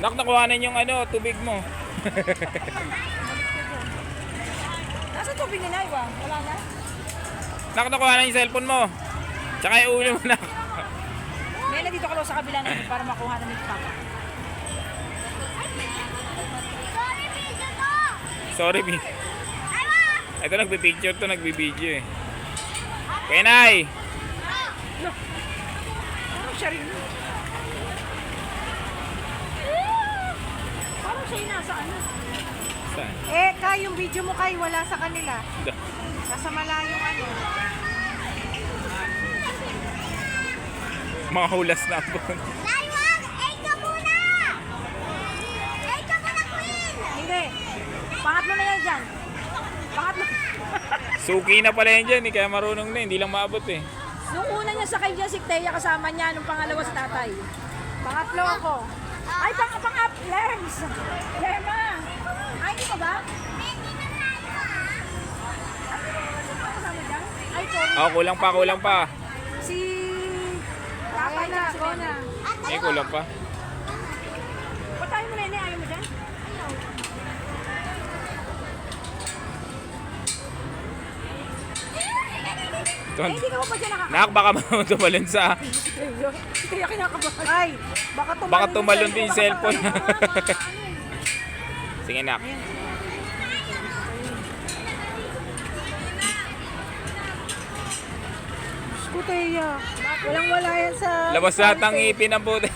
Nak, nakuhanan yung ano, tubig mo. Nasa tubig ni Naiwa? Wala na? Nak, nakuhanan yung cellphone mo. Tsaka yung ulo mo, nak. May nandito ka lang sa kabila natin para makuha na ni Papa. Sorry, Mi. Ito, nagpipicture to, nagbibideo eh. Kaya, Nay. Parang siya rin. Parang siya yung nasa ano. Saan? Kay, yung video mo kay, wala sa kanila. Da. Nasa malayong ano. Mga hulas na po. Hindi. Pangatlo na yan dyan. Pangatlo. Suki na pala yan dyan eh, kaya marunong na, hindi lang maabot eh. Nung una niya sakay dyan, si Teya kasama niya. Nung pangalawa si tatay. Pangatlo ako. Ay, pang-up. Lems. Lerma. Ay, hindi pa ba? Ay, sorry. Oh, kulang pa. Si... Tatay na ako na. Eh, kulang pa. Patayin mo, Nene. Ayaw mo dyan? Ito, Hindi ka mo pa dyan nakaka... nak, baka tumalon sa... Kaya kinakabahan. Ay, Baka tumalon din yung cellphone. Sige, nak. Kuteya. Walang-wala yan sa... Labas lahat ng ngipin ng puti.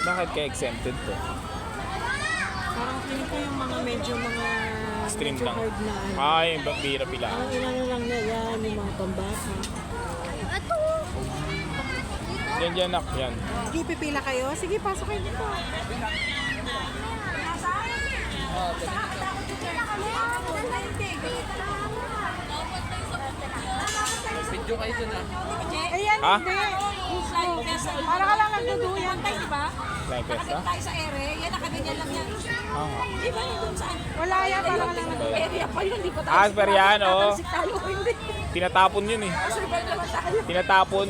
Bakit ka exempted to? Parang feeling ko yung mga medyo Stream medyo lang. hard na ano. Ay, bira pila. Ang inano lang na yan, yung mga pambata. Yan, nak. Yan. Sige, pipila kayo. Sige, pasok kayo dito. Video kayo dun ah. Ayan, Ha? hindi. Para ka lang nagduduyan tayo, di ba? Like this, ha? Tayo sa ere, yan, nakaganyan lang yan. Ah. Di ba yung doon saan? Wala yan, para ka lang nagduduyan. Area pa yun, di ba tayo? Ah, pero yan, oh. Tatalsik tayo, hindi. Tinatapon yun eh. Survive naman tayo. Tinatapon.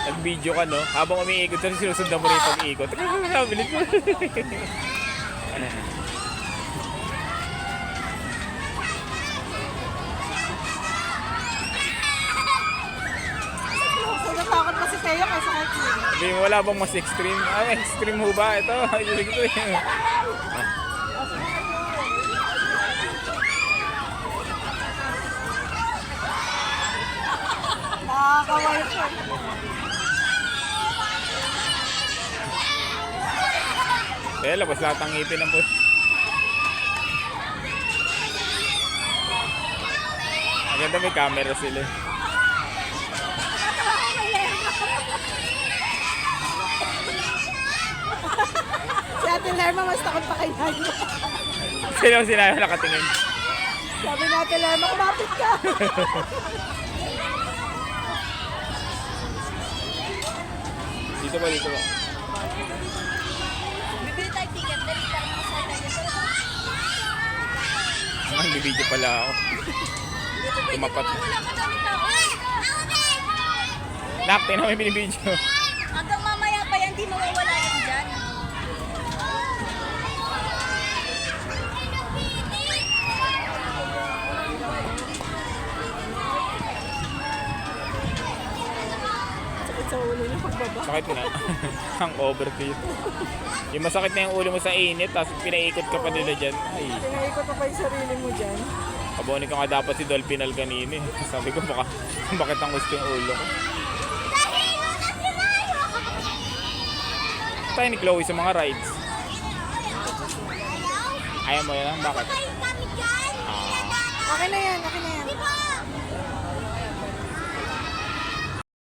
Nag-video ka, no? Habang umiikot, tapos sinusundan mo rin yung pag-iikot. Bilis mo. So, natakot pa si Teo kasi kahit yun. Sabi mo, wala bang mas extreme? Ay, extreme ho ba? Ito, ibig ko eh. Nakakawal siya. Kaya labas lahat ang ngipin ng puti. Maganda may camera sila. Si Ate Lerma mas takot pa kay Nani. Sino ang sinabi nakatingin? Sabi natin Lerma, kumapit ka. Dito ba, dito ba? Bibili tayo ticket, dali para makasaya tayo. Ang bibidyo pala ako. Tumapat. Wala ka dami tao. Nak, tingnan mo yung binibidyo. Hanggang mamaya pa yan, di mawawala yan dyan. Sakit sa ulo niya pagbaba. Sakit na. Ang overkill. Yung masakit na yung ulo mo sa init, tapos pinaikot ka pa nila dyan. Ay, Pinaikot pa yung sarili mo dyan. kaboni ka nga dapat si Dolphinal kanina eh. Sabi ko, bakit ang gusto yung ulo ko? Tayo ni Chloe sa mga rides. Ayaw mo yan? Bakit? Okay na yan, okay na yan.